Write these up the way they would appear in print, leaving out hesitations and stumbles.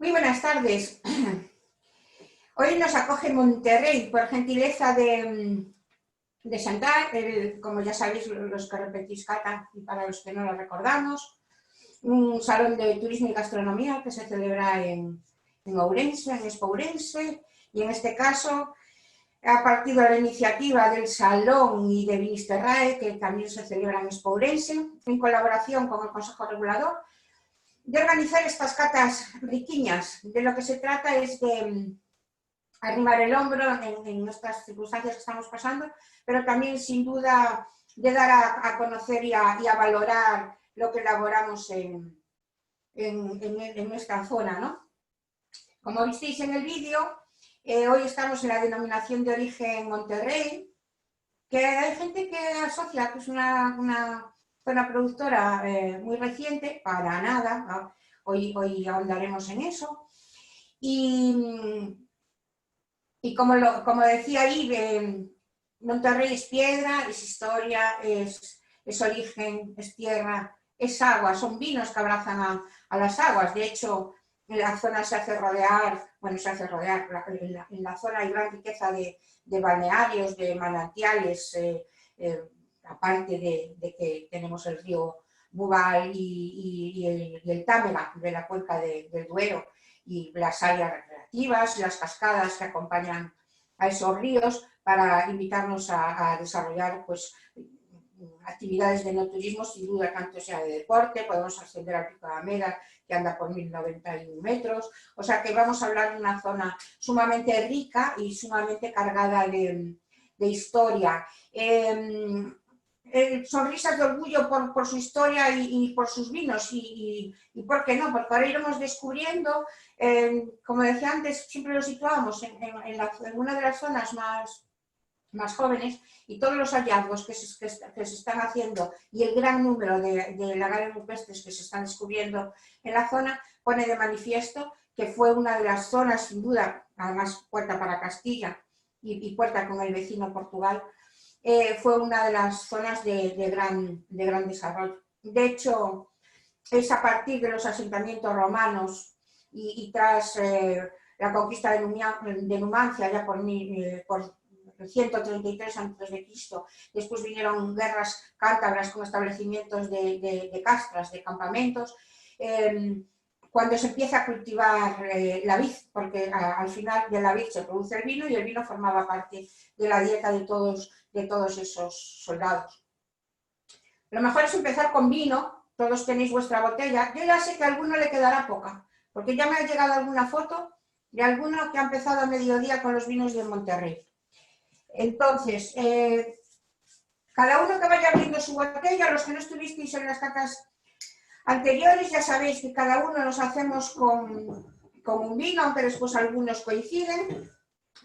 Muy buenas tardes. Hoy nos acoge Monterrey por gentileza de Chantal, como ya sabéis los que repetís cata y para los que no lo recordamos, un salón de turismo y gastronomía que se celebra en Ourense, en Expo Ourense, y en este caso ha partido la iniciativa del Salón y de Vinisterrae, que también se celebra en Expo Ourense, en colaboración con el Consejo Regulador, de organizar estas catas riquiñas. De lo que se trata es de arrimar el hombro en estas circunstancias que estamos pasando, pero también sin duda de dar a conocer y a valorar lo que elaboramos en nuestra zona, ¿no? Como visteis en el vídeo, hoy estamos en la denominación de origen Monterrey, que hay gente que asocia que es una zona productora muy reciente, para nada, ¿no? Hoy ahondaremos en eso. Y como decía ahí, Monterrey es piedra, es historia, es origen, es tierra, es agua, son vinos que abrazan a las aguas. De hecho, en la zona se hace rodear, en la zona hay gran riqueza de balnearios, de manantiales, aparte de que tenemos el río Bubal y el Támega de la cuenca del Duero, y las áreas recreativas, las cascadas que acompañan a esos ríos, para invitarnos a desarrollar pues, actividades de no turismo, sin duda, tanto sea de deporte. Podemos ascender al Pico de Ameda, que anda por 1091 metros, o sea que vamos a hablar de una zona sumamente rica y sumamente cargada de historia. Sonrisas de orgullo por su historia y por sus vinos, y ¿por qué no? Porque ahora iremos descubriendo, como decía antes, siempre lo situábamos en una de las zonas más jóvenes, y todos los hallazgos que se están haciendo y el gran número de lagares rupestres que se están descubriendo en la zona pone de manifiesto que fue una de las zonas, sin duda, además puerta para Castilla y puerta con el vecino Portugal, fue una de las zonas de gran desarrollo. De hecho, es a partir de los asentamientos romanos y tras la conquista de Numancia, ya por 133 a.C., después vinieron guerras cántabras con establecimientos de castras, de campamentos, cuando se empieza a cultivar la vid, porque al final de la vid se produce el vino, y el vino formaba parte de la dieta de todos esos soldados. Lo mejor es empezar con vino. Todos tenéis vuestra botella. Yo ya sé que a alguno le quedará poca, porque ya me ha llegado alguna foto de alguno que ha empezado a mediodía con los vinos de Monterrey. Entonces, cada uno que vaya abriendo su botella. Los que no estuvisteis en las catas anteriores, ya sabéis que cada uno nos hacemos con un vino, aunque después algunos coinciden,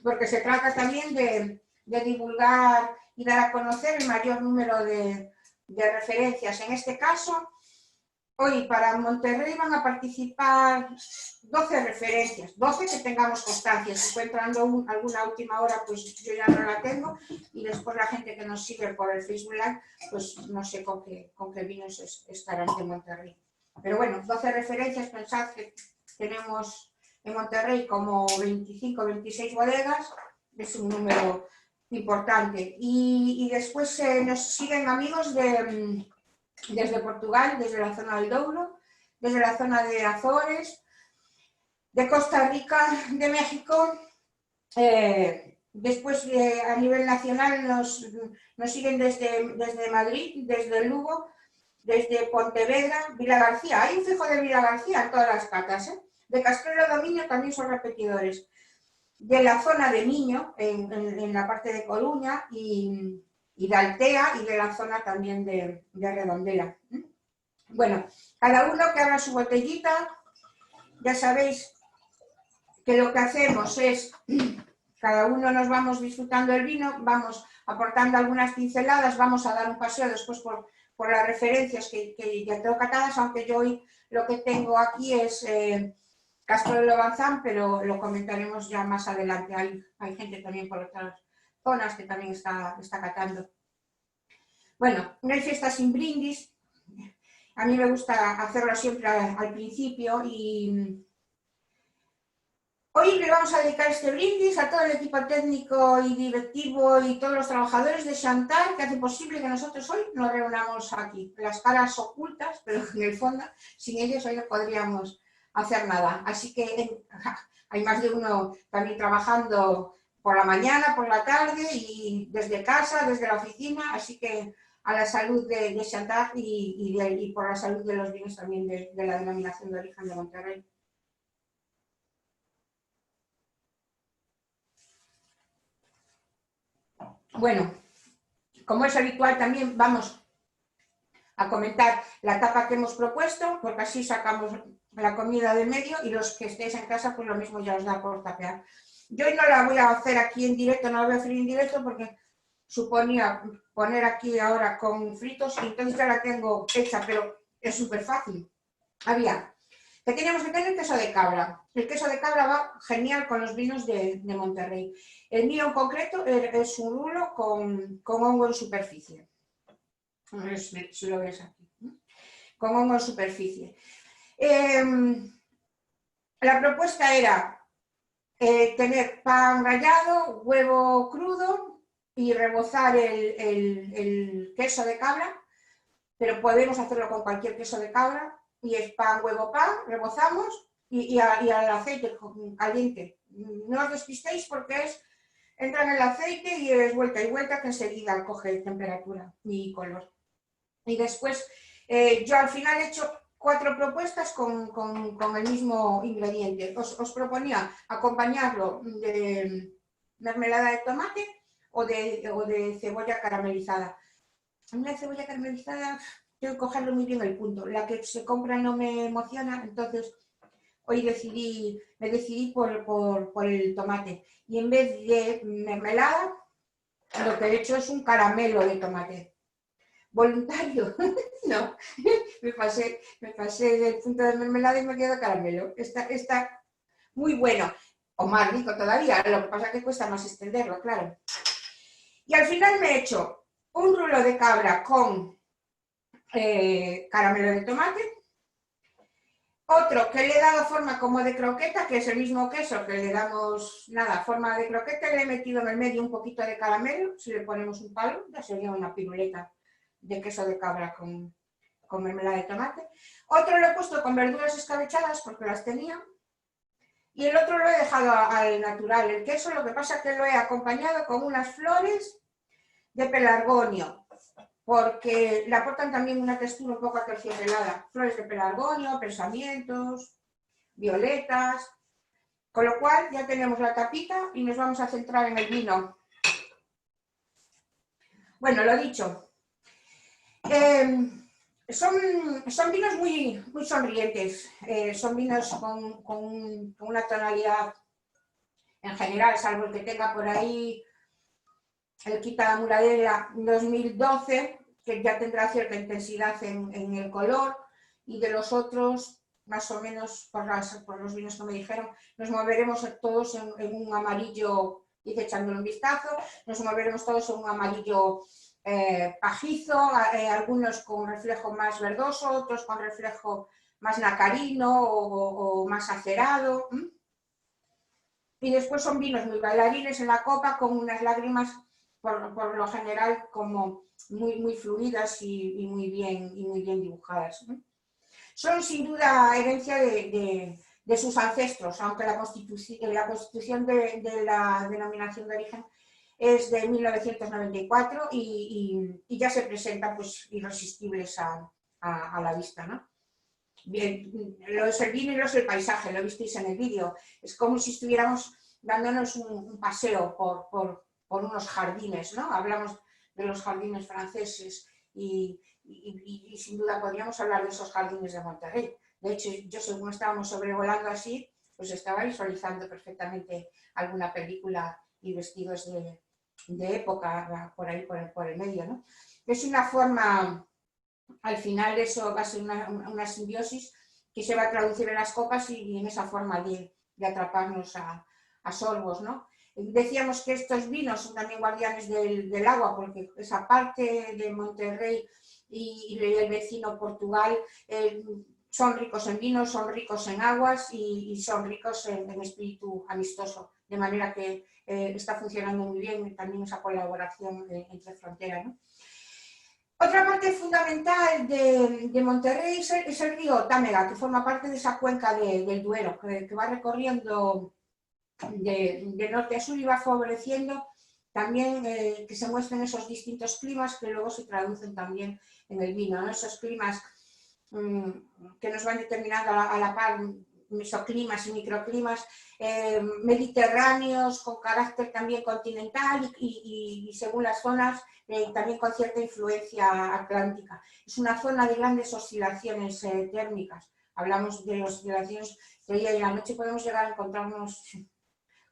porque se trata también de divulgar y dar a conocer el mayor número de referencias. En este caso, hoy para Monterrey van a participar 12 referencias, 12 que tengamos constancia. Si fue entrando alguna última hora, pues yo ya no la tengo, y después la gente que nos sigue por el Facebook Live, pues no sé con qué vinos estarán de Monterrey. Pero bueno, 12 referencias. Pensad que tenemos en Monterrey como 25 o 26 bodegas, es un número importante. Y después nos siguen amigos desde Portugal, desde la zona del Douro, desde la zona de Azores, de Costa Rica, de México. Después a nivel nacional nos siguen desde Madrid, desde Lugo, desde Pontevedra, Vilagarcía. Hay un fijo de Vilagarcía en todas las catas, ¿eh? De Castrelo do Miño también son repetidores. De la zona de Miño, en la parte de Coruña, y de Altea, y de la zona también de Redondela. Bueno, cada uno que abra su botellita. Ya sabéis que lo que hacemos es, cada uno nos vamos disfrutando el vino, vamos aportando algunas pinceladas, vamos a dar un paseo después por las referencias que ya tengo catadas, aunque yo hoy lo que tengo aquí es Castro de Lobanzán, pero lo comentaremos ya más adelante. Hay gente también por otras zonas que también está catando. Bueno, no hay fiesta sin brindis. A mí me gusta hacerlo siempre al principio, y Hoy le vamos a dedicar este brindis a todo el equipo técnico y directivo y todos los trabajadores de Chantal que hace posible que nosotros hoy nos reunamos aquí. Las caras ocultas, pero en el fondo, sin ellos hoy no podríamos hacer nada. Así que hay más de uno también trabajando por la mañana, por la tarde y desde casa, desde la oficina. Así que a la salud de Chantal y por la salud de los vinos también de la denominación de origen de Monterrey. Bueno, como es habitual también vamos a comentar la etapa que hemos propuesto, porque así sacamos la comida de medio y los que estéis en casa pues lo mismo ya os da por tapear. Yo hoy no la voy a hacer aquí en directo, no la voy a hacer en directo porque suponía poner aquí ahora con fritos y entonces ya la tengo hecha, pero es súper fácil. Que teníamos que tener queso de cabra. El queso de cabra va genial con los vinos de Monterrey. El mío en concreto es un rulo con hongo en superficie. Si lo ves aquí. Con hongo en superficie. La propuesta era tener pan rallado, huevo crudo y rebozar el queso de cabra, pero podemos hacerlo con cualquier queso de cabra. Y es pan, huevo, pan, rebozamos y al aceite caliente. No os despistéis porque entra en el aceite y es vuelta y vuelta que enseguida coge temperatura y color. Y después yo al final he hecho 4 propuestas con el mismo ingrediente. Os proponía acompañarlo de mermelada de tomate o de cebolla caramelizada. Una cebolla caramelizada tengo que cogerlo muy bien el punto. La que se compra no me emociona, entonces hoy me decidí por el tomate. Y en vez de mermelada, lo que he hecho es un caramelo de tomate. ¿Voluntario? No, me pasé del punto de mermelada y me quedo caramelo. Está muy bueno, o más rico todavía, lo que pasa es que cuesta más extenderlo, claro. Y al final me he hecho un rulo de cabra con caramelo de tomate, otro que le he dado forma como de croqueta, que es el mismo queso que le damos, nada, forma de croqueta, le he metido en el medio un poquito de caramelo, si le ponemos un palo, ya sería una piruleta de queso de cabra con mermelada de tomate. Otro lo he puesto con verduras escabechadas porque las tenía, y el otro lo he dejado al natural. El queso lo que pasa es que lo he acompañado con unas flores de pelargonio, porque le aportan también una textura un poco aterciopelada. Flores de pelargonio, pensamientos, violetas, con lo cual ya tenemos la tapita y nos vamos a centrar en el vino. Bueno, lo dicho, son vinos muy, muy sonrientes, son vinos con una tonalidad en general, salvo el que tenga por ahí el Quinta Muladera 2012, que ya tendrá cierta intensidad en el color, y de los otros, más o menos por los vinos que me dijeron, nos moveremos todos en un amarillo, hice echándole un vistazo, nos moveremos todos en un amarillo pajizo, algunos con reflejo más verdoso, otros con reflejo más nacarino o más acerado. Y después son vinos muy bailarines en la copa, con unas lágrimas por lo general como muy, muy fluidas y muy bien dibujadas. Son sin duda herencia de sus ancestros, aunque la constitución de la denominación de origen es de 1994 y ya se presentan pues irresistibles a la vista, ¿no? Bien, lo es el vino y lo es el paisaje, lo visteis en el vídeo. Es como si estuviéramos dándonos un paseo por unos jardines, ¿no? Hablamos de los jardines franceses y sin duda podríamos hablar de esos jardines de Monterrey. De hecho, yo según estábamos sobrevolando así, pues estaba visualizando perfectamente alguna película y vestidos de época por ahí, por el medio, ¿no? Es una forma, al final eso va a ser una simbiosis que se va a traducir en las copas y en esa forma de atraparnos a sorbos, ¿no? Decíamos que estos vinos son también guardianes del agua, porque esa parte de Monterrey y el vecino Portugal son ricos en vino, son ricos en aguas y son ricos en espíritu amistoso, de manera que está funcionando muy bien también esa colaboración entre fronteras, ¿no? Otra parte fundamental de Monterrey es el río Támega, que forma parte de esa cuenca del Duero, que va recorriendo de norte a sur y va favoreciendo también que se muestren esos distintos climas que luego se traducen también en el vino, ¿no? Esos climas que nos van determinando a la par, mesoclimas y microclimas mediterráneos con carácter también continental y según las zonas también con cierta influencia atlántica. Es una zona de grandes oscilaciones térmicas. Hablamos de oscilaciones de día y la noche, podemos llegar a encontrarnos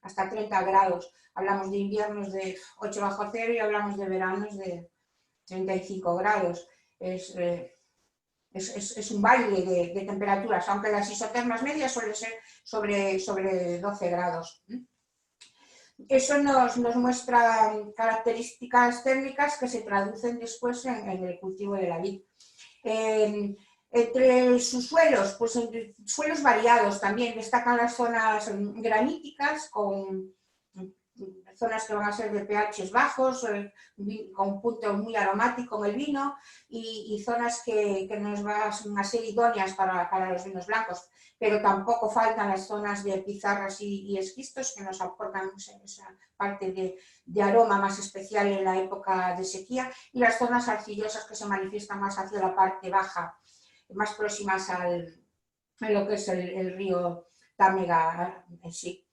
hasta 30 grados. Hablamos de inviernos de 8 bajo cero y hablamos de veranos de 35 grados. Es un baile de temperaturas, aunque las isotermas medias suelen ser sobre 12 grados. Eso nos muestra características térmicas que se traducen después en el cultivo de la vid. Entre sus suelos, pues entre suelos variados también destacan las zonas graníticas con zonas que van a ser de pH bajos, con un punto muy aromático en el vino y zonas que nos van a ser idóneas para los vinos blancos, pero tampoco faltan las zonas de pizarras y esquistos que nos aportan esa parte de aroma más especial en la época de sequía y las zonas arcillosas que se manifiestan más hacia la parte baja, más próximas a lo que es el río Támega en sí.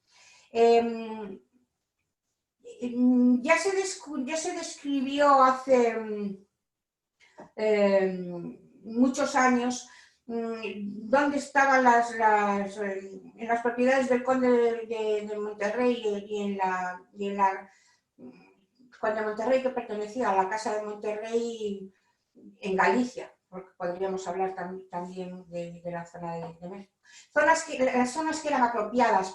Ya se describió hace muchos años dónde estaban en las propiedades del conde de Monterrey y en la conde de Monterrey, que pertenecía a la Casa de Monterrey en Galicia, porque podríamos hablar también de la zona de México. Las zonas que eran apropiadas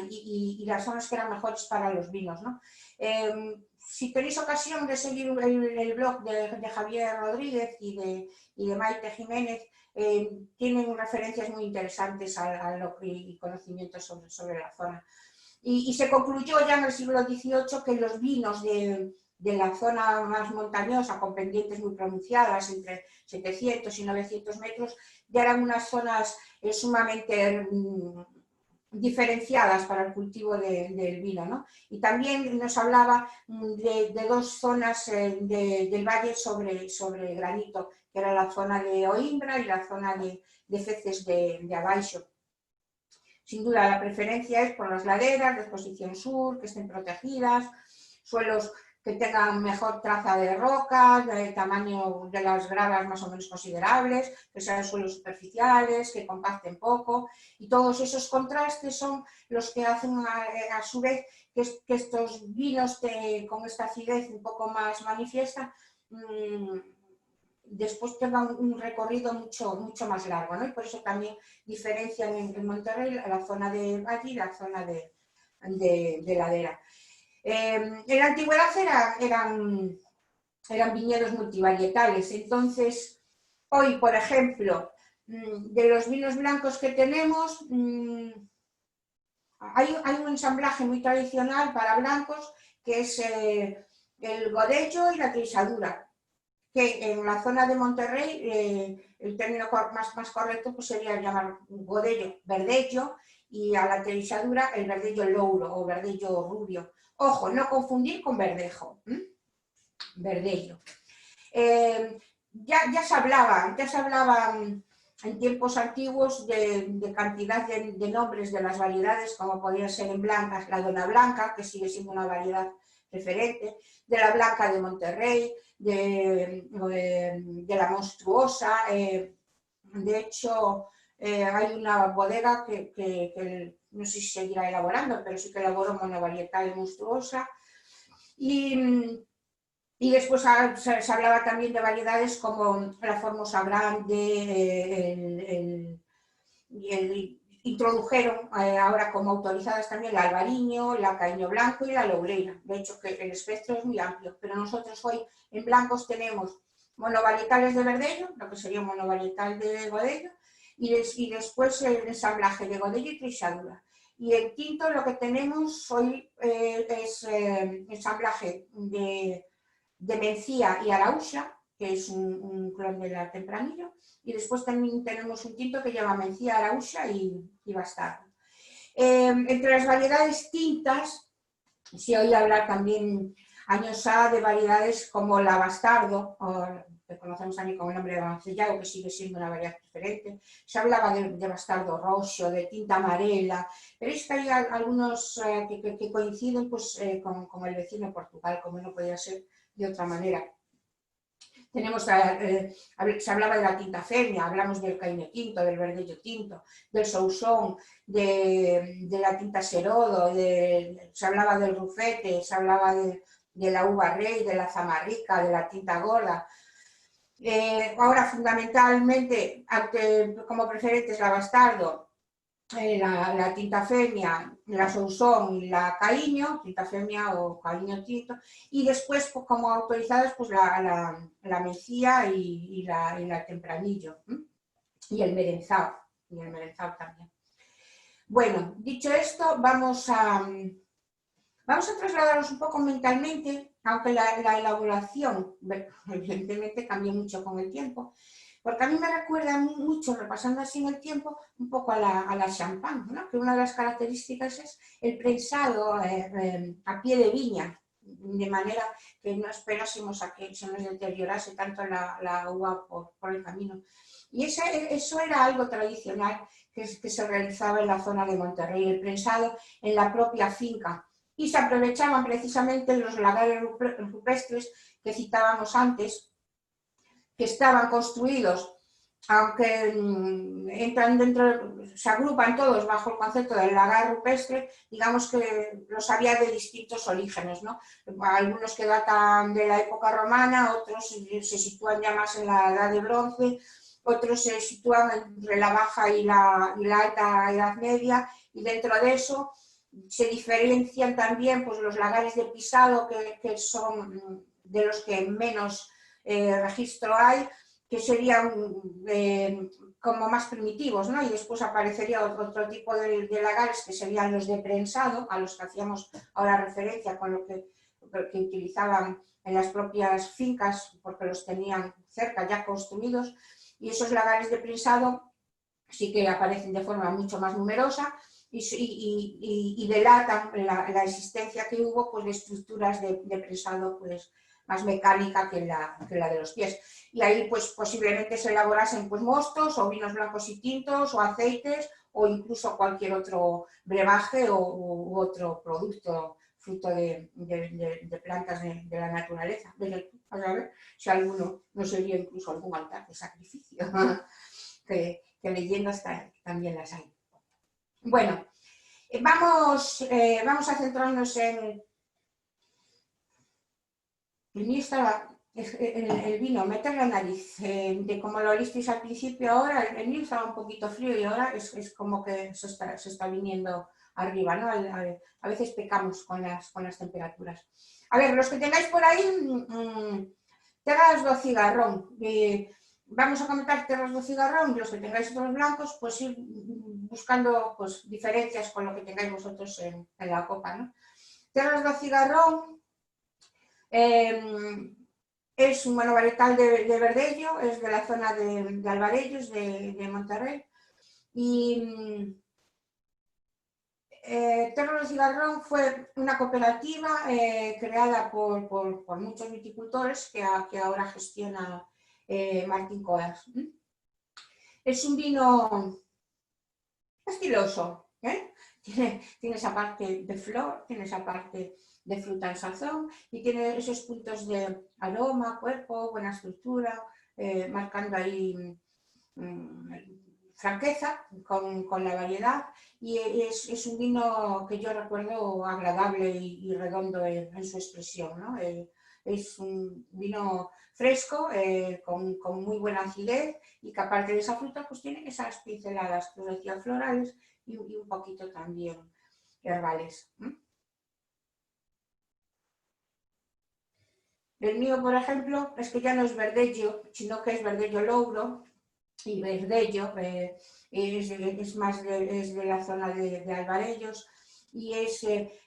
y las zonas que eran mejores para los vinos, ¿no? Si tenéis ocasión de seguir el blog de Javier Rodríguez y de Maite Jiménez, tienen referencias muy interesantes y conocimientos sobre la zona. Y se concluyó ya en el siglo XVIII que los vinos de la zona más montañosa, con pendientes muy pronunciadas, entre 700 y 900 metros, ya eran unas zonas sumamente diferenciadas para el cultivo del vino, ¿no? Y también nos hablaba de dos zonas del valle sobre granito, que era la zona de Oimbra y la zona de Feces de Abaixo. Sin duda, la preferencia es por las laderas de exposición sur, que estén protegidas, suelos que tengan mejor traza de rocas, el tamaño de las gravas más o menos considerables, que sean suelos superficiales, que compacten poco, y todos esos contrastes son los que hacen a su vez que estos vinos con esta acidez un poco más manifiesta después tengan un recorrido mucho más largo, ¿no? Y por eso también diferencian en Monterrey la zona de valle y la zona de ladera. En la antigüedad eran viñedos multivarietales, entonces hoy, por ejemplo, de los vinos blancos que tenemos, hay un ensamblaje muy tradicional para blancos que es el godello y la trisadura, que en la zona de Monterrey el término más correcto pues sería llamar godello, verdello, y a la trisadura el verdello louro o verdello rubio. Ojo, no confundir con verdejo, verdello. Ya se hablaba en tiempos antiguos de cantidad de nombres de las variedades, como podría ser en blancas la Dona Blanca, que sigue siendo una variedad referente, de la Blanca de Monterrey, de la Monstruosa. De hecho, hay una bodega que no sé si seguirá elaborando, pero sí que elaboró monovarietal Monstruosa. Y después se hablaba también de variedades como la Formosa Grande, introdujeron ahora como autorizadas también la Albariño, la Caíño Blanco y la Loureira. De hecho, que el espectro es muy amplio, pero nosotros hoy en blancos tenemos monovarietales de verdello, lo que sería un monovarietal de godello, y después el ensamblaje de Godello y trizadura. Y en tinto lo que tenemos hoy es ensamblaje de Mencía y Araúxa, que es un clon de la Tempranillo, y después también tenemos un tinto que lleva Mencía, Araúxa y Bastardo. Entre las variedades tintas, se oye hablar también años A de variedades como la Bastardo, o que conocemos también como el nombre de Amancillado, que sigue siendo una variedad diferente. Se hablaba de Bastardo Rosso, de tinta amarela, pero es que hay algunos que coinciden pues, con el vecino Portugal, como no podía ser de otra manera. Tenemos, se hablaba de la tinta femia, hablamos del caíño tinto, del verdello tinto, del sousón, de la tinta serodo, se hablaba del rufete, se hablaba de la uva rey, de la zamarrica, de la tinta gorda. Ahora, fundamentalmente, como preferentes, la Bastardo, la tinta femia, la sousón y la caíño, tinta femia o caíño tinto, y después pues, como autorizadas pues la Mencía y la Tempranillo, y el merenzao también. Bueno, dicho esto, vamos a trasladarnos un poco mentalmente, aunque la elaboración evidentemente cambió mucho con el tiempo, porque a mí me recuerda mucho, repasando así en el tiempo, un poco a la champán, ¿no? Que una de las características es el prensado a pie de viña, de manera que no esperásemos a que se nos deteriorase tanto la uva por el camino. Y eso era algo tradicional que se realizaba en la zona de Monterrey, el prensado en la propia finca. Y se aprovechaban precisamente los lagares rupestres que citábamos antes, que estaban construidos, aunque entran dentro, se agrupan todos bajo el concepto del lagar rupestre, digamos que los había de distintos orígenes, ¿no? Algunos que datan de la época romana, otros se sitúan ya más en la edad de bronce, otros se sitúan entre la baja y la alta edad media, y dentro de eso se diferencian también pues, los lagares de pisado, que son de los que menos registro hay, que serían como más primitivos, ¿no? Y después aparecería otro tipo de lagares que serían los de prensado, a los que hacíamos ahora referencia con lo que utilizaban en las propias fincas porque los tenían cerca ya construidos, y esos lagares de prensado sí que aparecen de forma mucho más numerosa y delatan la existencia que hubo pues, de estructuras de prensado pues, más mecánica que la de los pies. Y ahí pues posiblemente se elaborasen pues, mostos o vinos blancos y tintos o aceites o incluso cualquier otro brebaje u otro producto fruto de plantas de la naturaleza. A ver si alguno no sería incluso algún altar de sacrificio, que leyendas también las hay. Bueno, vamos a centrarnos en el vino, meter la nariz, de como lo olisteis al principio ahora, el vino estaba un poquito frío y ahora es como que se está viniendo arriba, ¿no? A veces pecamos con las temperaturas. A ver, los que tengáis por ahí, terras do cigarrón. Vamos a comentar terras do cigarrón, los que tengáis otros blancos, pues ir buscando pues, diferencias con lo que tengáis vosotros en la copa, ¿no? Terras do cigarrón es un monovarietal de verdello, es de la zona de Alvarellos, de Monterrey, y Terras do Cigarrón fue una cooperativa creada por muchos viticultores que ahora gestiona Martín Coas. Es un vino estiloso, ¿eh? Tiene esa parte de flor, tiene esa parte de fruta en sazón y tiene esos puntos de aroma, cuerpo, buena estructura, marcando ahí franqueza con la variedad, y es un vino que yo recuerdo agradable y redondo en su expresión, ¿no? Es un vino fresco, con muy buena acidez, y que aparte de esa fruta pues tiene esas pinceladas que os decía florales y un poquito también herbales. El mío, por ejemplo, es que ya no es verdello, sino que es verdello louro, y Verdello, es más es de la zona de Alvarellos, y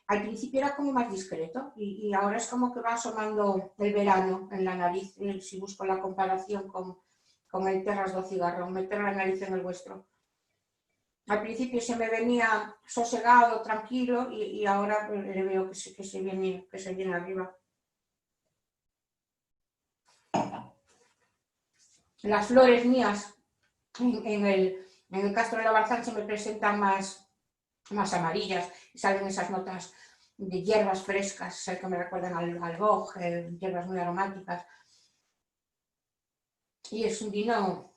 al principio era como más discreto, y ahora es como que va asomando el verano en la nariz, si busco la comparación con el Terras do Cigarrón, meter la nariz en el vuestro. Al principio se me venía sosegado, tranquilo, y ahora le veo que se viene arriba. Las flores mías en el Castro de la Barzán se me presentan más amarillas, y salen esas notas de hierbas frescas, que me recuerdan al boj, hierbas muy aromáticas. Y es un vino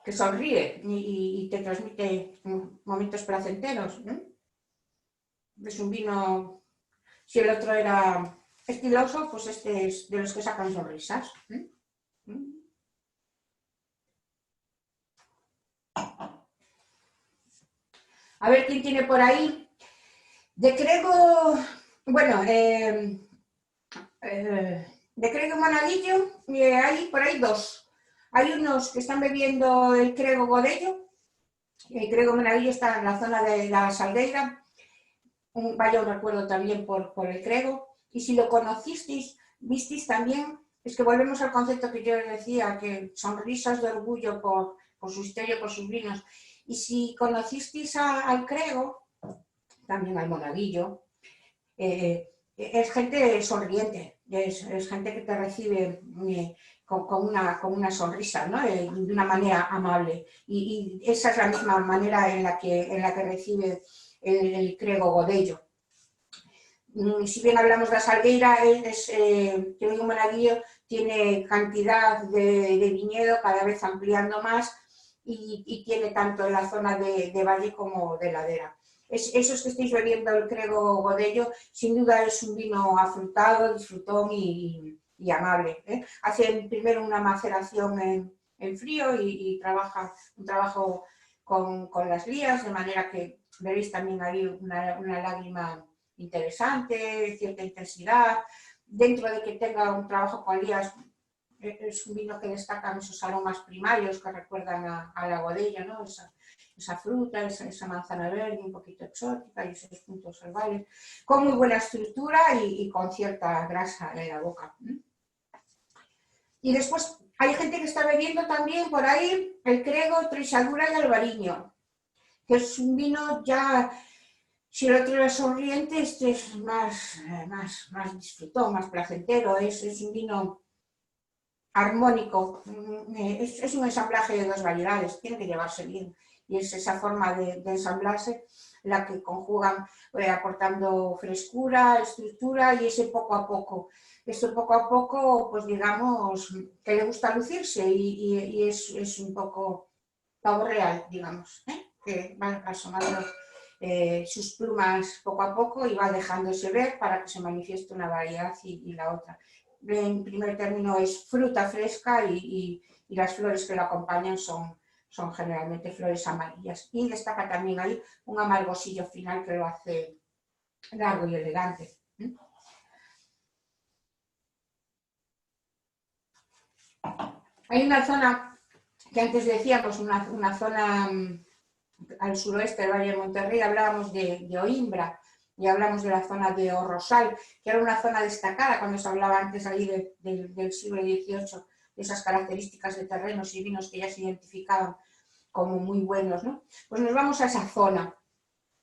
que sonríe y te transmite momentos placenteros, ¿no? Es un vino, si el otro era estiloso, pues este es de los que sacan sonrisas. A ver quién tiene por ahí. De Crego, bueno, de Crego Monaguillo, hay por ahí dos. Hay unos que están bebiendo el Crego Godello. El Crego Monaguillo está en la zona de la Salgueira. Vaya un recuerdo también por el Crego. Y si lo conocisteis, visteis también, es que volvemos al concepto que yo decía, que sonrisas de orgullo por su historia, por sus vinos. Y si conocisteis al Crego, también al Monaguillo, es gente sonriente, es gente que te recibe con una sonrisa, ¿no? De una manera amable. Y esa es la misma manera en la que recibe el Crego Godello. Si bien hablamos de la Salgueira, que un Monaguillo tiene cantidad de viñedo cada vez ampliando más y tiene tanto en la zona de valle como de ladera. Esos que estáis bebiendo el Crego Godello, sin duda es un vino afrutado, disfrutón y amable. Hacen primero una maceración en frío y trabaja un trabajo con las lías, de manera que veréis también ahí una lágrima interesante, cierta intensidad. Dentro de que tenga un trabajo con lías, es un vino que destacan esos aromas primarios que recuerdan a la Godello, ¿no? Esa fruta, esa manzana verde un poquito exótica y esos puntos herbales, con muy buena estructura y con cierta grasa en la boca. Y después hay gente que está bebiendo también por ahí el Crego, Treixadura y Albariño, que es un vino ya, si el otro era sonriente, este es más disfrutón, más placentero, es un vino armónico, es un ensamblaje de dos variedades, tiene que llevarse bien, y es esa forma de ensamblarse la que conjugan, aportando frescura, estructura y ese poco a poco. Eso poco a poco, pues digamos, que le gusta lucirse y es un poco pavo real, digamos, que va asomando sus plumas poco a poco y va dejándose ver para que se manifieste una variedad y la otra. En primer término es fruta fresca y las flores que lo acompañan son generalmente flores amarillas. Y destaca también ahí un amargosillo final que lo hace largo y elegante. Hay una zona que antes decíamos, una zona al suroeste del Valle de Monterrey, hablábamos de Oimbra y hablamos de la zona de Orrosal, que era una zona destacada cuando se hablaba antes ahí del siglo XVIII, de esas características de terrenos y vinos que ya se identificaban como muy buenos, ¿no? Pues nos vamos a esa zona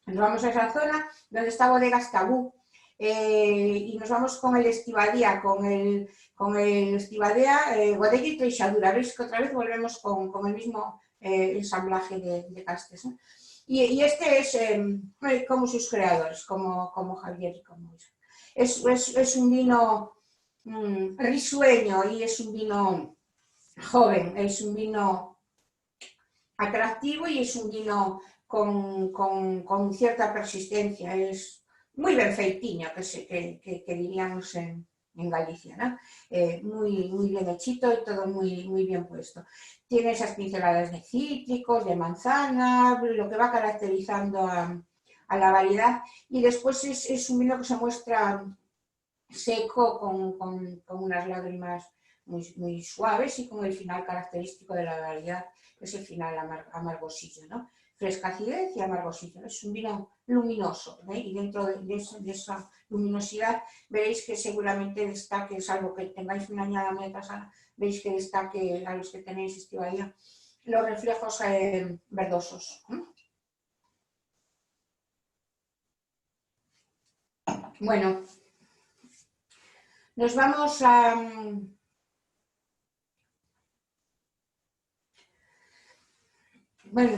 donde está Bodegas Tabú, y nos vamos con el Estivadía, con el Estivadea, Godello y Treixadura. Veis que otra vez volvemos con el mismo ensamblaje de castes, ¿no? Y este es como sus creadores, como Javier y como es un vino risueño y es un vino joven, es un vino atractivo y es un vino con cierta persistencia, es muy benfeitiño, que diríamos en Galicia, ¿no? Muy bien hechito y todo muy bien puesto. Tiene esas pinceladas de cítricos, de manzana, lo que va caracterizando a la variedad, y después es un vino que se muestra seco con unas lágrimas muy suaves y con el final característico de la variedad, que es el final amargosillo, ¿no? Fresca acidez y amargosillo. Es un vino luminoso, ¿eh? Y dentro de esa luminosidad veréis que seguramente destaque, salvo que tengáis una añada muy atrasada, veis que destaque a los que tenéis Estibadía los reflejos verdosos. Bueno, nos vamos a... Bueno,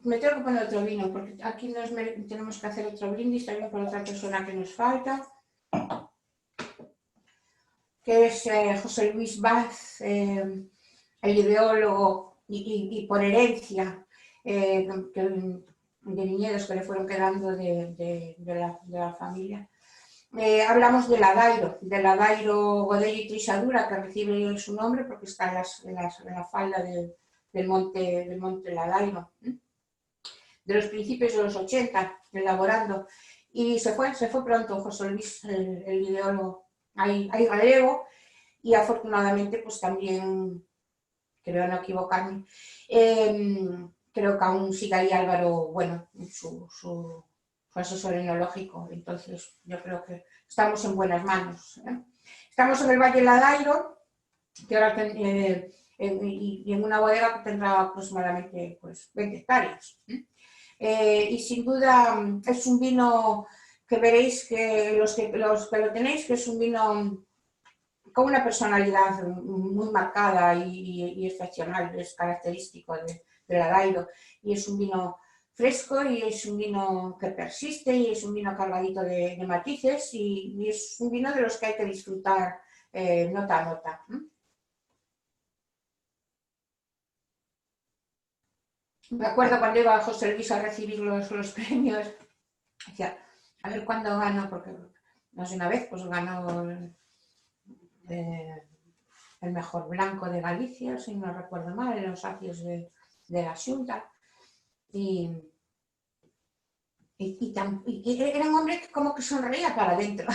me tengo que poner otro vino, porque aquí tenemos que hacer otro brindis también por otra persona que nos falta, que es José Luis Vaz, el ideólogo y por herencia de viñedos que le fueron quedando de la familia. Hablamos del Adairo Godello y Trisadura, que recibe su nombre porque está en la falda del monte Ladairo, de los principios de los 80, elaborando. Y se fue pronto José Luis, el ideólogo, ahí gallego, y afortunadamente pues también, creo no equivocarme, creo que aún sigue ahí Álvaro, bueno, su asesor enológico, entonces yo creo que estamos en buenas manos, ¿eh? Estamos en el Valle Ladairo, que ahora y en una bodega que tendrá aproximadamente pues, 20 hectáreas. Y sin duda es un vino que veréis que los que lo tenéis, que es un vino con una personalidad muy marcada y excepcional, es característico del Ladairo, y es un vino fresco y es un vino que persiste y es un vino cargadito de matices y es un vino de los que hay que disfrutar nota a nota. Me acuerdo cuando iba a José Luis a recibir los premios, decía, a ver cuándo gano, porque no sé, una vez pues ganó el mejor blanco de Galicia, si no recuerdo mal, en los acios de la Xunta. Y era un hombre que como que sonreía para adentro.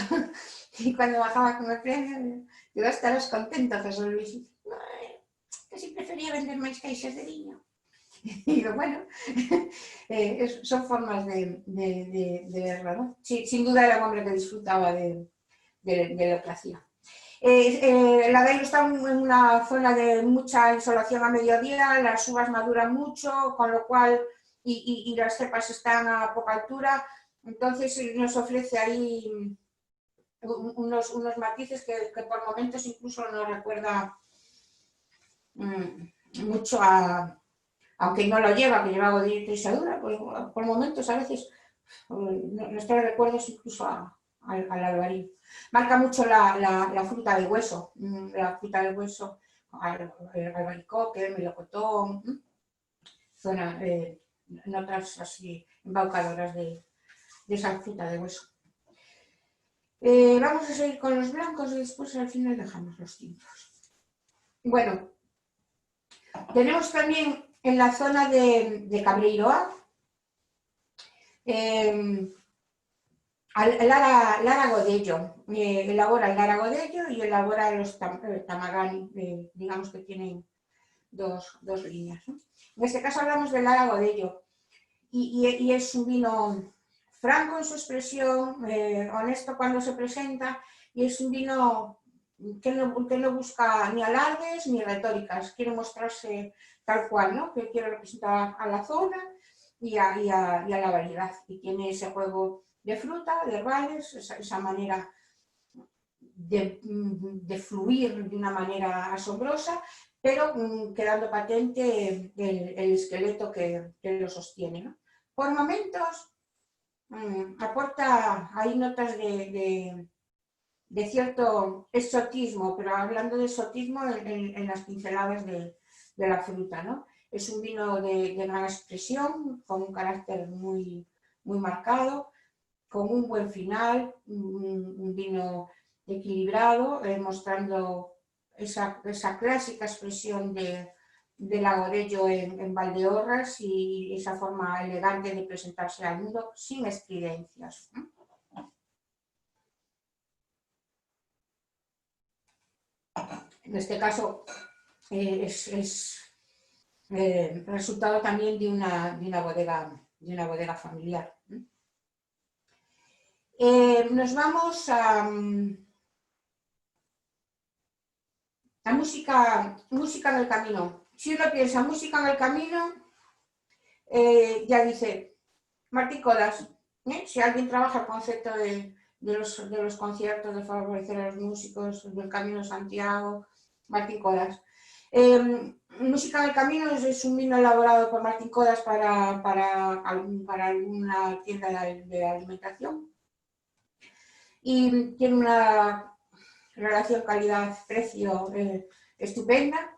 Y cuando bajaba con el premio, digo, estarás contento, José Luis. Que si prefería vender máis caixas de viño. Y digo, bueno, son formas de verlo, ¿no? Sí, sin duda era un hombre que disfrutaba de lo que hacía. Ladairo está en una zona de mucha insolación a mediodía, las uvas maduran mucho, con lo cual, y las cepas están a poca altura, entonces nos ofrece ahí unos matices que por momentos incluso nos recuerda mucho aunque no lo lleva, que lleva Godello y Trisadura, pues por momentos a veces nos trae recuerdos incluso al albarín. Marca mucho la fruta de hueso, albaricoque, melocotón, zona, notas así embaucadoras de esa fruta de hueso. Vamos a seguir con los blancos y después al final dejamos los tintos. Bueno, tenemos también en la zona de Cabreiroa Lara Godello, elabora el Lara Godello y elabora los Tamagani, digamos que tienen dos líneas, ¿no? En este caso hablamos del Lara Godello y es un vino franco en su expresión, honesto cuando se presenta y es un vino que no busca ni alardes ni retóricas, quiere mostrarse tal cual, ¿no? Que quiere representar a la zona y a la variedad y tiene ese juego de fruta, de herbales, esa manera de fluir de una manera asombrosa, pero quedando patente el esqueleto que lo sostiene, ¿no? Por momentos aporta, hay notas de cierto exotismo, pero hablando de exotismo en las pinceladas de la fruta, ¿no? Es un vino de gran expresión, con un carácter muy marcado, con un buen final, un vino equilibrado, mostrando esa clásica expresión del Godello en Valdeorras y esa forma elegante de presentarse al mundo sin estridencias. En este caso es resultado también de una bodega familiar. Nos vamos a música en el camino. Si uno piensa música en el camino, ya dice Martí Codas. Si alguien trabaja el concepto de los conciertos, de favorecer a los músicos, del Camino de Santiago, Martín Codas. Música en el camino es un vino elaborado por Martín Codas para alguna tienda de alimentación y tiene una relación calidad-precio estupenda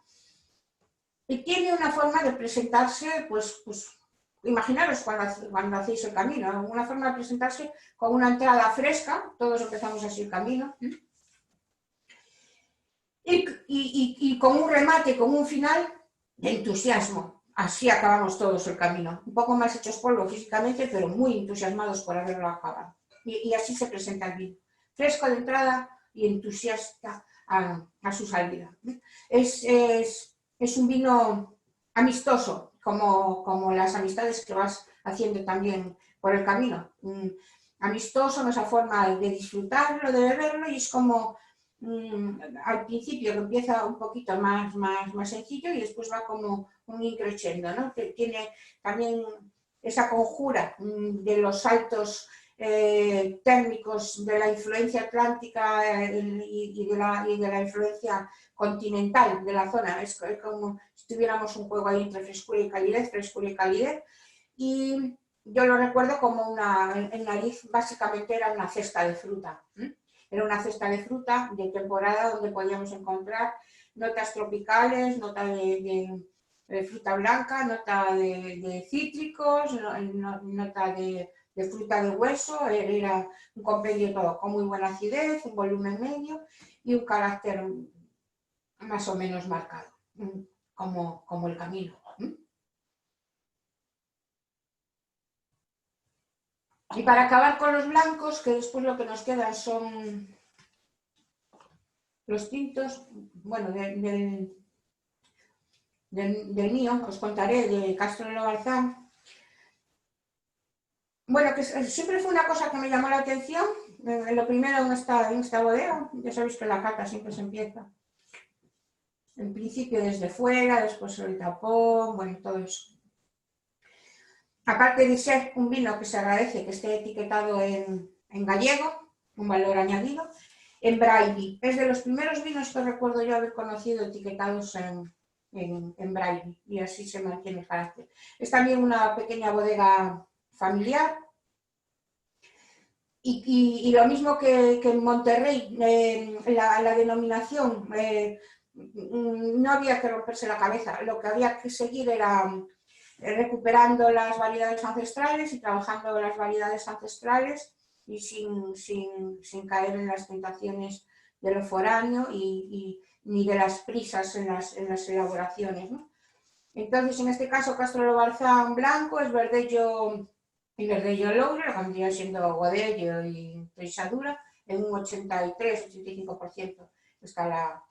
y tiene una forma de presentarse, pues imaginaros cuando hacéis el camino, una forma de presentarse con una entrada fresca, todos empezamos así el camino, y con un remate, con un final de entusiasmo. Así acabamos todos el camino, un poco más hechos polvo físicamente, pero muy entusiasmados por haberlo acabado. Y así se presenta el vino, fresco de entrada y entusiasta a su salida. Es un vino amistoso, como las amistades que vas haciendo también por el camino. Amistoso en esa forma de disfrutarlo, de beberlo, y es como al principio que empieza un poquito más sencillo y después va como un increciendo, ¿no? Que tiene también esa conjura de los saltos térmicos de la influencia atlántica y de la influencia continental de la zona. Es como si tuviéramos un juego ahí entre frescura y calidez, y yo lo recuerdo como en nariz básicamente era una cesta de fruta. Era una cesta de fruta de temporada donde podíamos encontrar notas tropicales, nota de fruta blanca, nota de cítricos, nota de fruta de hueso. Era un compendio todo con muy buena acidez, un volumen medio y un carácter más o menos marcado, como el camino. Y para acabar con los blancos, que después lo que nos quedan son los tintos, bueno, del mío, os contaré, de Castro Lobarzán. Bueno, que siempre fue una cosa que me llamó la atención. Lo primero en esta bodega, ya sabéis que la cata siempre se empieza en principio desde fuera, después el tapón, bueno, todo eso. Aparte de ser un vino que se agradece que esté etiquetado en gallego, un valor añadido, en braille. Es de los primeros vinos que recuerdo yo haber conocido etiquetados en braille, y así se mantiene el carácter. Es también una pequeña bodega familiar, y lo mismo que en Monterrey, la denominación, no había que romperse la cabeza, lo que había que seguir era recuperando las variedades ancestrales y trabajando las variedades ancestrales y sin caer en las tentaciones de lo foráneo ni de las prisas en las elaboraciones, ¿no? Entonces, en este caso, Castro Lobarzán blanco es verdello y verdello Loure, lo que vendría siendo Godello y Treixadura, en un 83-85% está la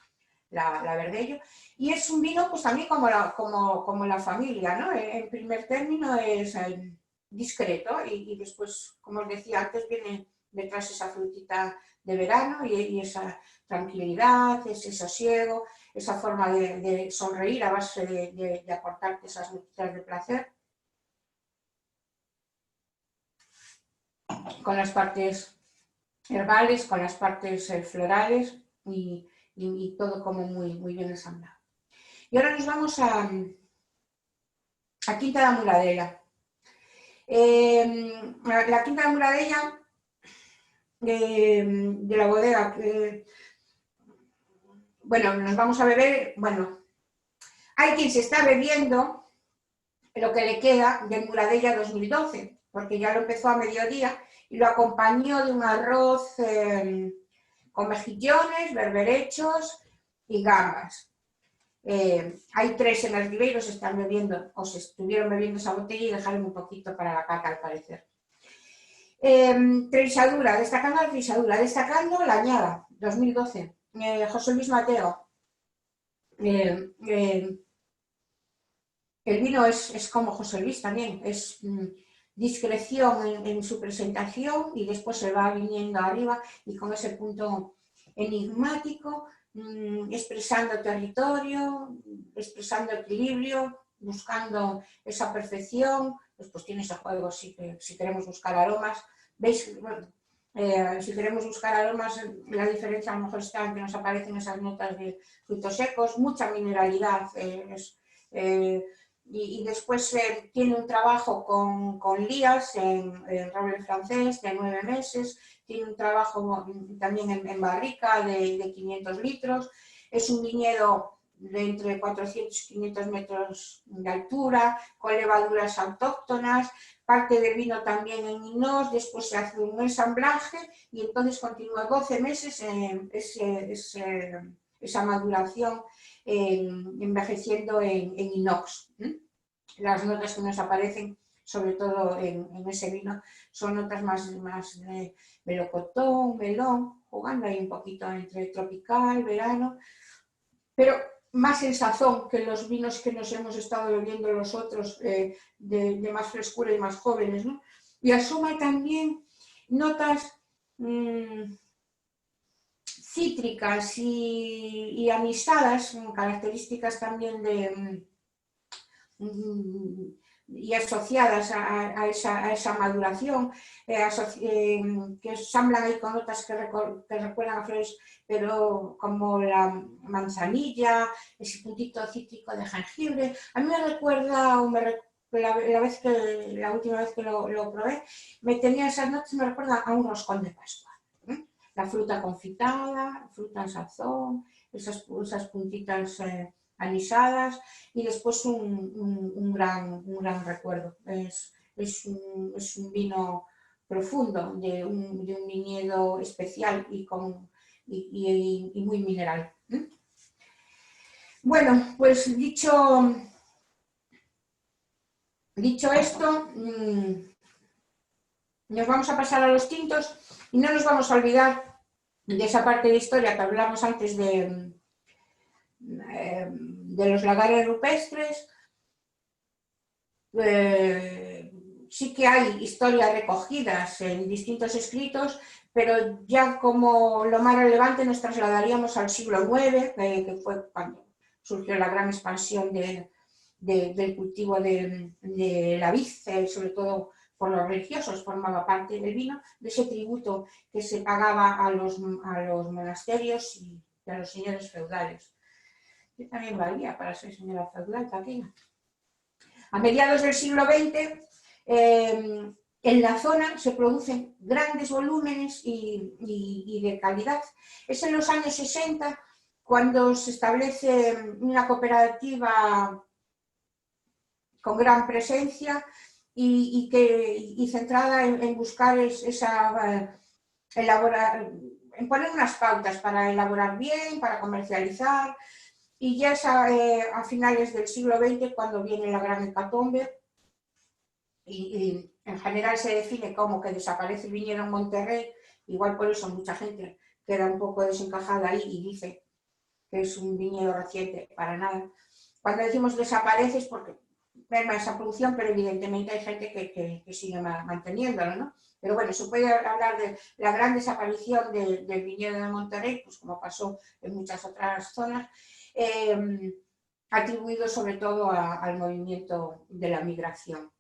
verdello, y es un vino pues también como la familia, ¿no? En primer término es discreto y después, como os decía antes, viene detrás esa frutita de verano y esa tranquilidad, ese sosiego, esa forma de sonreír a base de aportarte esas notitas de placer, con las partes herbales, con las partes florales y todo como muy bien ensamblado. Y ahora nos vamos a Quinta da Muladella. La Quinta da Muladella de la bodega, bueno, nos vamos a beber, bueno, hay quien se está bebiendo lo que le queda del Muladella 2012, porque ya lo empezó a mediodía y lo acompañó de un arroz con mejillones, berberechos y gambas. Hay 3 en el Ribeiro, se están bebiendo o se estuvieron bebiendo esa botella y dejaron un poquito para la cata al parecer. Destacando la Treixadura, destacando la añada 2012, José Luis Mateo, El vino es como José Luis también, es discreción en su presentación y después se va viniendo arriba y con ese punto enigmático, expresando territorio, expresando equilibrio, buscando esa perfección. Después tiene ese juego si queremos buscar aromas. ¿Veis? Si queremos buscar aromas, la diferencia a lo mejor está en que nos aparecen esas notas de frutos secos, mucha mineralidad. Y después tiene un trabajo con lías en roble francés de 9 meses, tiene un trabajo también en barrica de 500 litros, es un viñedo de entre 400 y 500 metros de altura, con levaduras autóctonas, parte del vino también en inox, después se hace un ensamblaje y entonces continúa 12 meses esa maduración envejeciendo en inox. Las notas que nos aparecen, sobre todo en ese vino, son notas más de melocotón, melón, jugando ahí un poquito entre tropical, verano, pero más en sazón que los vinos que nos hemos estado bebiendo los otros, de más frescura y más jóvenes, ¿no? Y asuma también notas cítricas y anisadas, características también y asociadas a esa maduración, que ensamblan ahí con notas que recuerdan a flores, pero como la manzanilla, ese puntito cítrico de jengibre. A mí me recuerda, la última vez que lo probé, me tenía esas notas, me recuerda a un roscón de Pascua. La fruta confitada, fruta en sazón, esas puntitas anisadas, y después un gran recuerdo. Es un vino profundo, de un viñedo especial y muy mineral. Bueno, pues dicho esto, nos vamos a pasar a los tintos y no nos vamos a olvidar de esa parte de historia que hablamos antes de los lagares rupestres. Sí que hay historias recogidas en distintos escritos, pero ya como lo más relevante nos trasladaríamos al siglo IX, que fue cuando surgió la gran expansión del cultivo de la vid, sobre todo por los religiosos, formaba parte del vino, de ese tributo que se pagaba a los monasterios y a los señores feudales. Yo también valía para ser señora feudal también. A mediados del siglo XX, en la zona se producen grandes volúmenes y de calidad. Es en los años 60 cuando se establece una cooperativa con gran presencia y centrada en buscar en poner unas pautas para elaborar bien, para comercializar. Y ya es a finales del siglo XX cuando viene la gran hecatombe y en general se define como que desaparece el viñedo en Monterrey, igual por eso mucha gente queda un poco desencajada ahí y dice que es un viñedo reciente, para nada. Cuando decimos desaparece es porque merma esa producción, pero evidentemente hay gente que sigue manteniéndolo, ¿no? Pero bueno, se puede hablar de la gran desaparición del viñedo de Monterrey, pues como pasó en muchas otras zonas, atribuido sobre todo al movimiento de la migración.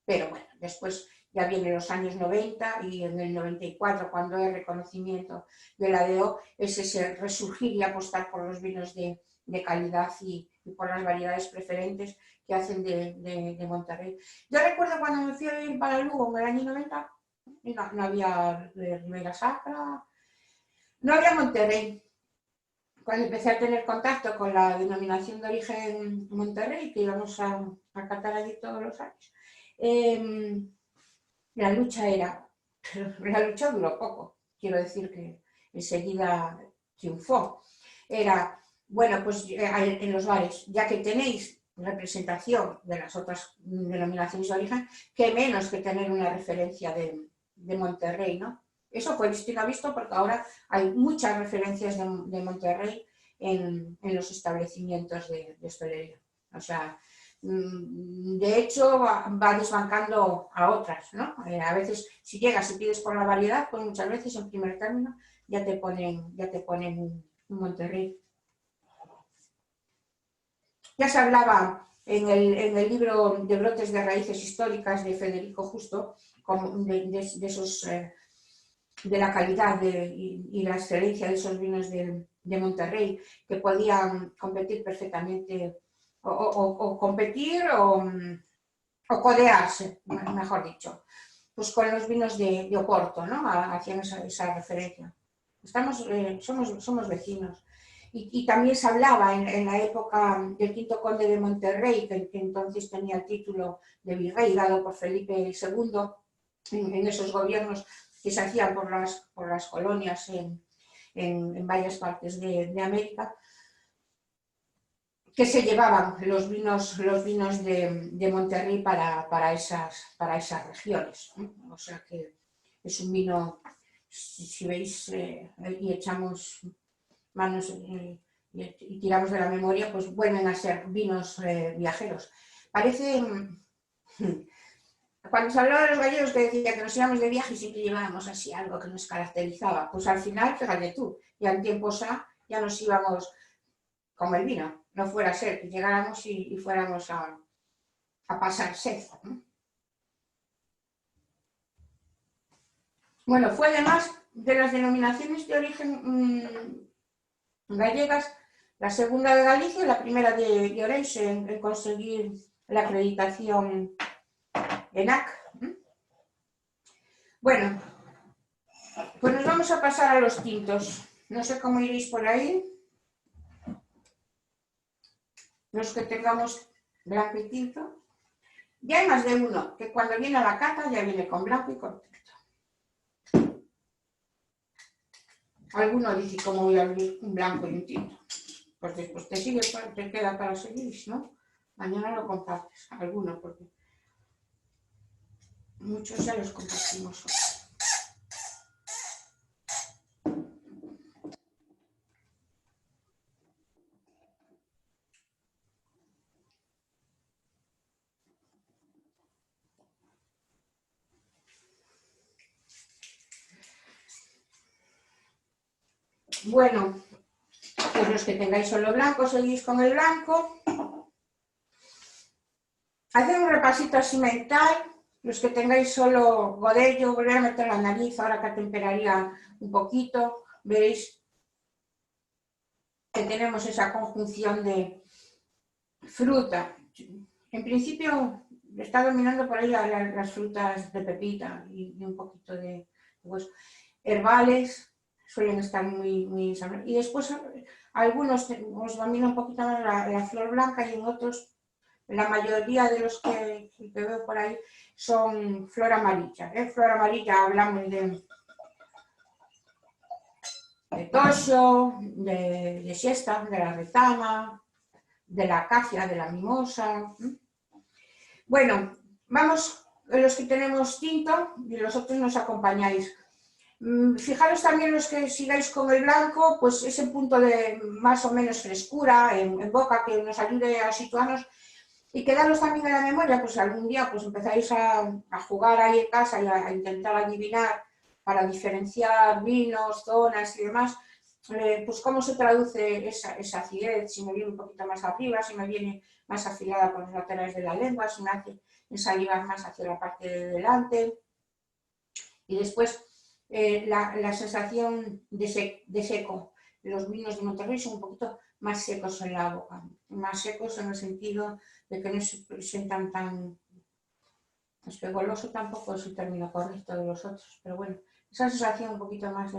Pero bueno, después ya vienen los años 90 y en el 94, cuando hay reconocimiento de la DO, es ese resurgir y apostar por los vinos de calidad y por las variedades preferentes que hacen de Monterrey. Yo recuerdo cuando me fui a vivir para Lugo en el año 90, no había Ribera Sacra, no había Monterrey. Cuando empecé a tener contacto con la denominación de origen Monterrey, que íbamos a catar allí todos los años, la lucha duró poco, quiero decir que enseguida triunfó. Era, bueno, pues en los bares, ya que tenéis representación de las otras denominaciones de origen, qué menos que tener una referencia de Monterrey, ¿no? Eso fue visto y no visto porque ahora hay muchas referencias de Monterrey en los establecimientos de hostelería. O sea, de hecho va desbancando a otras, ¿no? A veces si llegas y pides por la variedad, pues muchas veces en primer término ya te ponen un Monterrey. Ya se hablaba en el libro de Brotes de Raíces Históricas de Federico Justo de esos, de la calidad y la excelencia de esos vinos de Monterrey, que podían competir perfectamente o competir o codearse, mejor dicho, pues con los vinos de Oporto, ¿no? Hacían esa referencia. Somos vecinos. Y también se hablaba en la época del quinto conde de Monterrey, que entonces tenía el título de virrey dado por Felipe II, en esos gobiernos que se hacían por las colonias en varias partes de América, que se llevaban los vinos de Monterrey para esas regiones. O sea que es un vino, si veis y echamos manos y tiramos de la memoria, pues vuelven a ser vinos viajeros. Parece, cuando se hablaba de los gallegos que decía que nos íbamos de viaje y siempre llevábamos así algo que nos caracterizaba, pues al final, fíjate tú, ya en tiempos ya nos íbamos como el vino, no fuera a ser que llegáramos y fuéramos a pasar sed, ¿no? Bueno, fue además de las denominaciones de origen gallegas, la segunda de Galicia y la primera de Ourense en conseguir la acreditación ENAC. Bueno, pues nos vamos a pasar a los tintos. No sé cómo iréis por ahí. Los que tengamos blanco y tinto. Ya hay más de uno que cuando viene a la cata ya viene con blanco y con tinto. Alguno dice, ¿cómo voy a abrir un blanco y un tinto? Pues después te queda para seguir, ¿no? Mañana lo compartes, alguno, porque muchos ya los compartimos hoy. Bueno, pues los que tengáis solo blanco, seguís con el blanco. Haced un repasito así mental. Los que tengáis solo godello, volver a meter la nariz, ahora que atemperaría un poquito, veréis que tenemos esa conjunción de fruta. En principio está dominando por ahí las frutas de pepita y un poquito de hueso. Herbales suelen estar muy sabrosos. Y después algunos os domina un poquito más la flor blanca y en otros, la mayoría de los que veo por ahí son flor amarilla. Flor amarilla hablamos de toxo, de siesta, de la retama, de la acacia, de la mimosa. Bueno, vamos, los que tenemos tinto y los otros nos acompañáis. Fijaros también los que sigáis con el blanco, pues ese punto de más o menos frescura en boca que nos ayude a situarnos y quedaros también en la memoria, pues algún día pues empezáis a jugar ahí en casa y a intentar adivinar para diferenciar vinos, zonas y demás, pues cómo se traduce esa acidez, si me viene un poquito más arriba, si me viene más afilada por los laterales de la lengua, si me hace ensalivar más hacia la parte de delante. Y después la sensación de seco. Los vinos de Monterrey son un poquito más secos en la boca, más secos en el sentido de que no se presentan tan espegoloso, tampoco es el término correcto de los otros, pero bueno, esa sensación un poquito más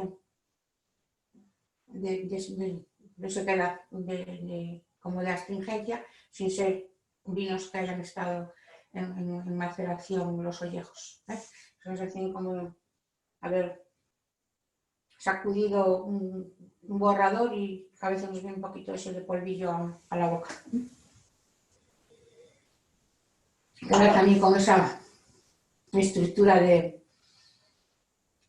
de sequedad, como de astringencia, sin ser vinos que hayan estado en maceración los ollejos. Esa sensación como de haber sacudido un borrador y a veces nos viene un poquito ese de polvillo a la boca. También con esa estructura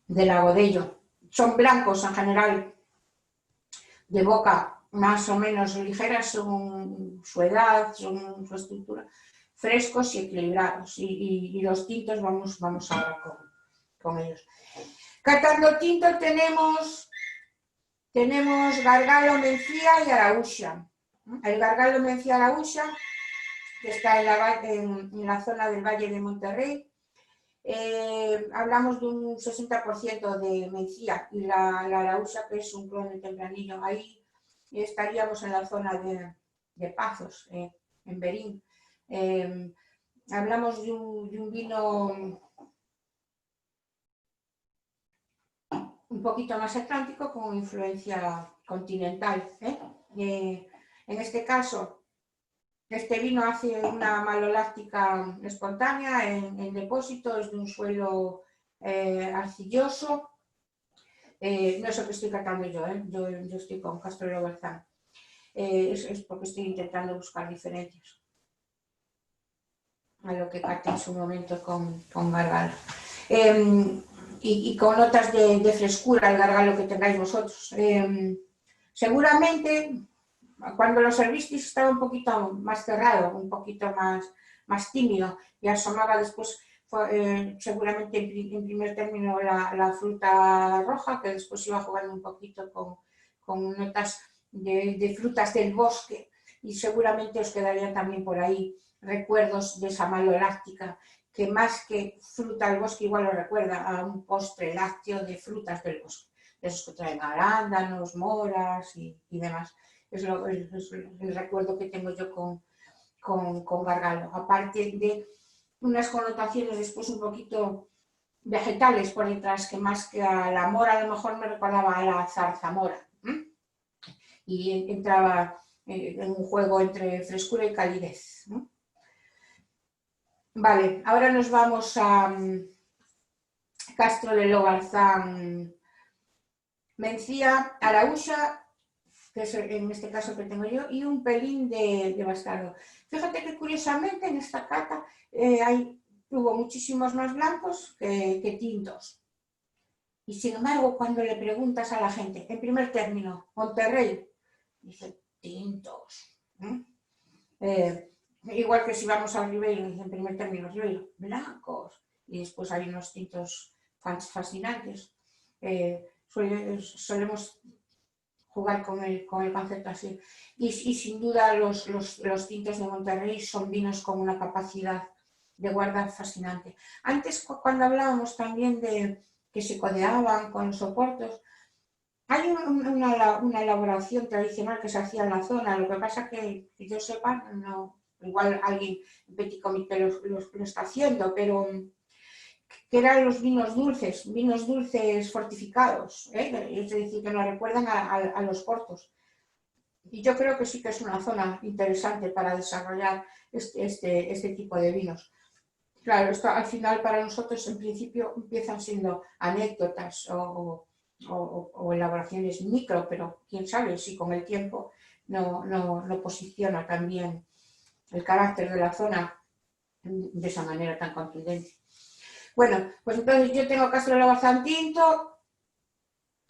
del agodello. Son blancos en general, de boca más o menos ligeras según su edad, según su estructura, frescos y equilibrados. Y los tintos vamos ahora con ellos. Catando tinto tenemos Gargalo, Mencía y Araúxa. El Gargalo, Mencía, Araúxa, que está en la zona del Valle de Monterrey. Hablamos de un 60% de Mencía y la Araúxa, que es un clon tempranillo. Ahí estaríamos en la zona de Pazos, en Berín. Hablamos de un vino un poquito más atlántico con influencia continental. En este caso, este vino hace una maloláctica espontánea en depósitos de un suelo arcilloso. No es lo que estoy catando yo, yo estoy con Castrelo Barzán. Es porque estoy intentando buscar diferencias a lo que caté en su momento con Gargalo. Y con notas de frescura el Gargalo que tengáis vosotros. Seguramente cuando lo servisteis estaba un poquito más cerrado, un poquito más tímido y asomaba después seguramente en primer término la fruta roja, que después iba jugando un poquito con notas de frutas del bosque, y seguramente os quedarían también por ahí recuerdos de esa maloláctica, que más que fruta del bosque igual lo recuerda a un postre lácteo de frutas del bosque, de esos que traen arándanos, moras y demás. Es el recuerdo que tengo yo con Gargalo, aparte de unas connotaciones después un poquito vegetales por detrás, que más que a la mora a lo mejor me recordaba a la zarzamora, y entraba en un juego entre frescura y calidez. Vale, ahora nos vamos a Castrelo Barzán, Mencía, Araúxa, que es en este caso que tengo yo, y un pelín de bastardo. Fíjate que curiosamente en esta cata hubo muchísimos más blancos que tintos. Y sin embargo, cuando le preguntas a la gente, en primer término, Monterrey, dice tintos. Igual que si vamos al Ribeiro, dice en primer término, Ribeiro, blancos. Y después hay unos tintos fascinantes. Solemos jugar con el concepto así. Y sin duda los tintos de Monterrey son vinos con una capacidad de guardar fascinante. Antes, cuando hablábamos también de que se codeaban con los oportos, hay una elaboración tradicional que se hacía en la zona. Lo que pasa que yo sepa, no, igual alguien en Petit Comité lo está haciendo, pero que eran los vinos dulces fortificados, es decir, que nos recuerdan a los portos. Y yo creo que sí que es una zona interesante para desarrollar este tipo de vinos. Claro, esto al final para nosotros en principio empiezan siendo anécdotas o elaboraciones micro, pero quién sabe si con el tiempo no posiciona también el carácter de la zona de esa manera tan contundente. Bueno, pues entonces yo tengo Castrelo Barzán tinto,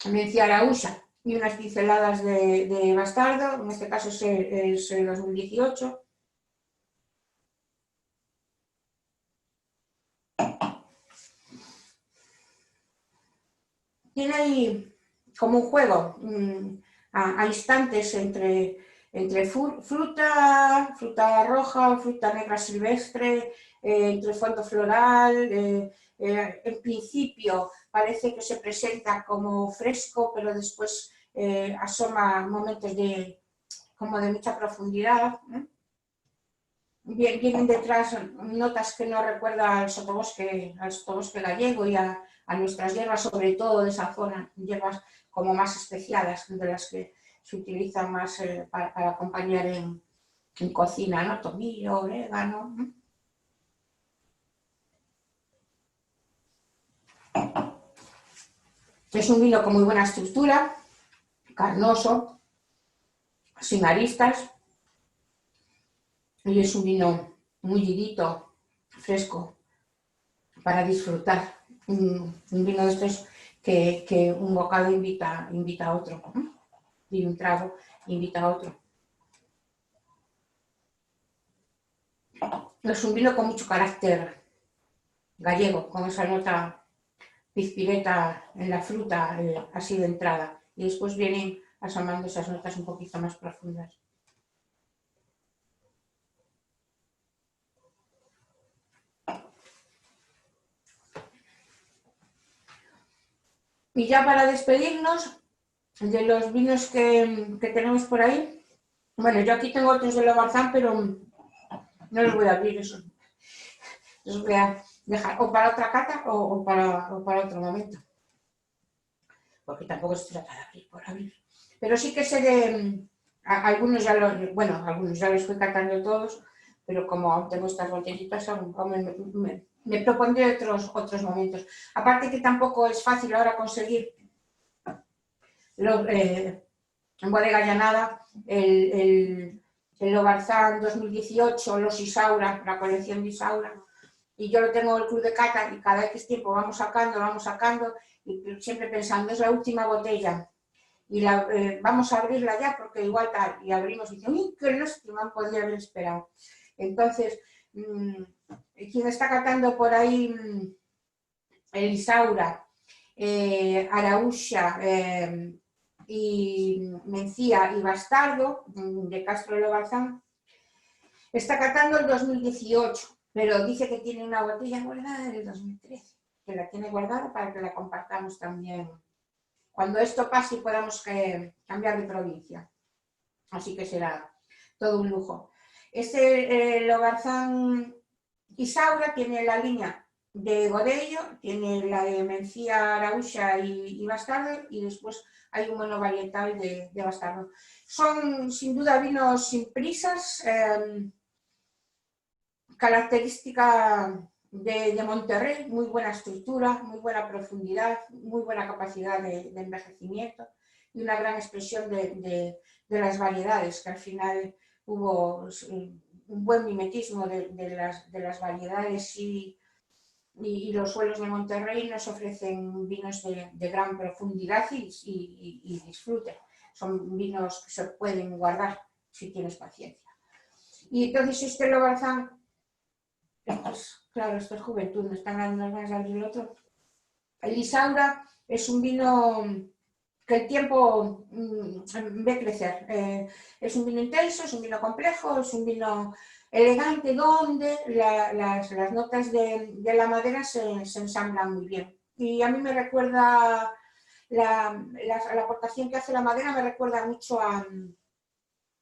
Mencía, Araúxa y unas pinceladas de bastardo, en este caso es el 2018. Tiene ahí como un juego a instantes entre fruta roja, fruta negra silvestre, entre fondo floral. En principio parece que se presenta como fresco, pero después asoma momentos como de mucha profundidad. Vienen detrás notas que nos recuerdan al sotobosque gallego y a nuestras hierbas, sobre todo de esa zona, hierbas como más especiadas, de las que se utilizan más para acompañar en cocina, ¿no? Tomillo, orégano. Es un vino con muy buena estructura, carnoso, sin aristas, y es un vino muy llenito, fresco, para disfrutar. Un vino de estos que un bocado invita a otro. pide un trago e invita a otro. Es un vino con mucho carácter gallego, con esa nota pizpireta en la fruta, así de entrada. Y después vienen asomando esas notas un poquito más profundas. Y ya para despedirnos de los vinos que tenemos por ahí, bueno, yo aquí tengo otros de la Barzán, pero no los voy a abrir eso. Los voy a dejar o para otra cata o para otro momento. Porque tampoco se trata de abrir por abrir. Pero sí que sé de... algunos ya los fui catando todos, pero como aún tengo estas botellitas, me propondré otros momentos. Aparte que tampoco es fácil ahora conseguir en Bodega Llanada el Lobarzán 2018, los Isaura, la colección de Isaura, y yo lo tengo en el club de cata y cada X tiempo vamos sacando y siempre pensando, es la última botella y vamos a abrirla ya porque igual tal, y abrimos y dicen, ¡uy, qué lástima, podría haber esperado! Entonces, quien está catando por ahí el Isaura, Araúxa y Mencía y Bastardo, de Castro Lobarzán, está catando el 2018, pero dice que tiene una botella guardada del 2013, que la tiene guardada para que la compartamos también cuando esto pase y podamos cambiar de provincia. Así que será todo un lujo. Este Lobarzán Isaura tiene la línea de Godello, tiene la de Mencía, Araúxa y Bastardo, y después hay un monovarietal de Bastardo. Son sin duda vinos sin prisas, característica de Monterrey, muy buena estructura, muy buena profundidad, muy buena capacidad de envejecimiento y una gran expresión de las variedades, que al final hubo un buen mimetismo de las variedades y los suelos de Monterrey nos ofrecen vinos de gran profundidad y disfrute. Son vinos que se pueden guardar si tienes paciencia. Y entonces este Lobarzán, pues, claro, esto es juventud, me están dando unas ganas de abrir el otro. El Isaura es un vino que el tiempo ve crecer. Es un vino intenso, es un vino complejo, es un vino elegante donde las notas de la madera se ensamblan muy bien. Y a mí me recuerda, la aportación que hace la madera me recuerda mucho a,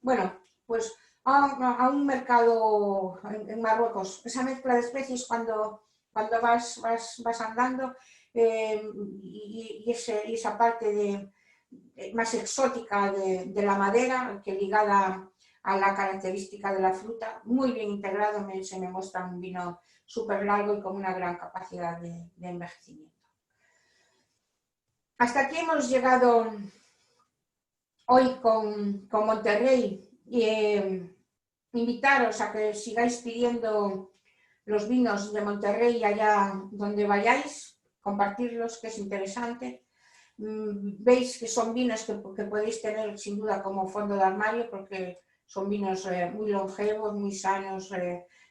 bueno, pues a un mercado en Marruecos. Esa mezcla de especies cuando vas andando y esa parte más exótica de la madera que ligada a la característica de la fruta, muy bien integrado, se me muestra un vino súper largo y con una gran capacidad de envejecimiento. Hasta aquí hemos llegado hoy con Monterrey y invitaros a que sigáis pidiendo los vinos de Monterrey allá donde vayáis, compartirlos, que es interesante. Veis que son vinos que podéis tener sin duda como fondo de armario porque son vinos muy longevos, muy sanos,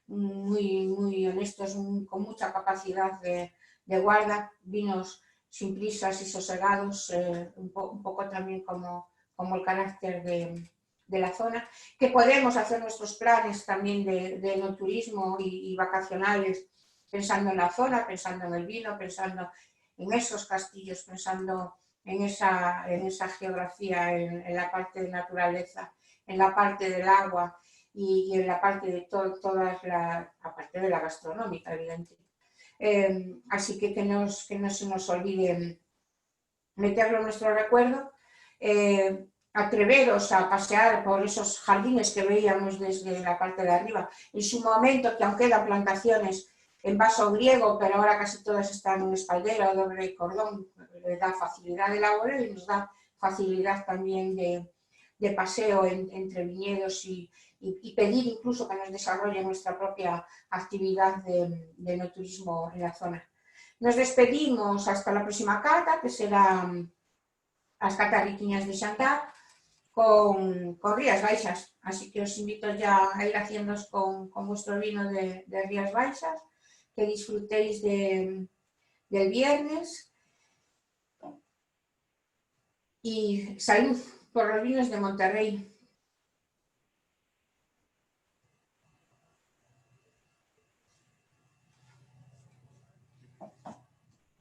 muy honestos, con mucha capacidad de guarda, vinos sin prisas y sosegados, un poco también como el carácter de la zona, que podemos hacer nuestros planes también de enoturismo y vacacionales pensando en la zona, pensando en el vino, pensando en esos castillos, pensando en esa geografía, en la parte de naturaleza, en la parte del agua y en la parte de aparte de la gastronómica, evidente. Así que no se nos olvide meterlo en nuestro recuerdo. Atreveros a pasear por esos jardines que veíamos desde la parte de arriba. En su momento, que aún quedan plantaciones en vaso griego, pero ahora casi todas están en espaldera o doble cordón, le da facilidad de laboreo y nos da facilidad también de paseo entre viñedos y pedir incluso que nos desarrolle nuestra propia actividad de enoturismo en la zona. Nos despedimos hasta la próxima cata, que será las catas riquiñas de Chantal. con Rías Baixas. Así que os invito ya a ir haciéndoos con vuestro vino de Rías Baixas, que disfrutéis del viernes y salud por los vinos de Monterrey.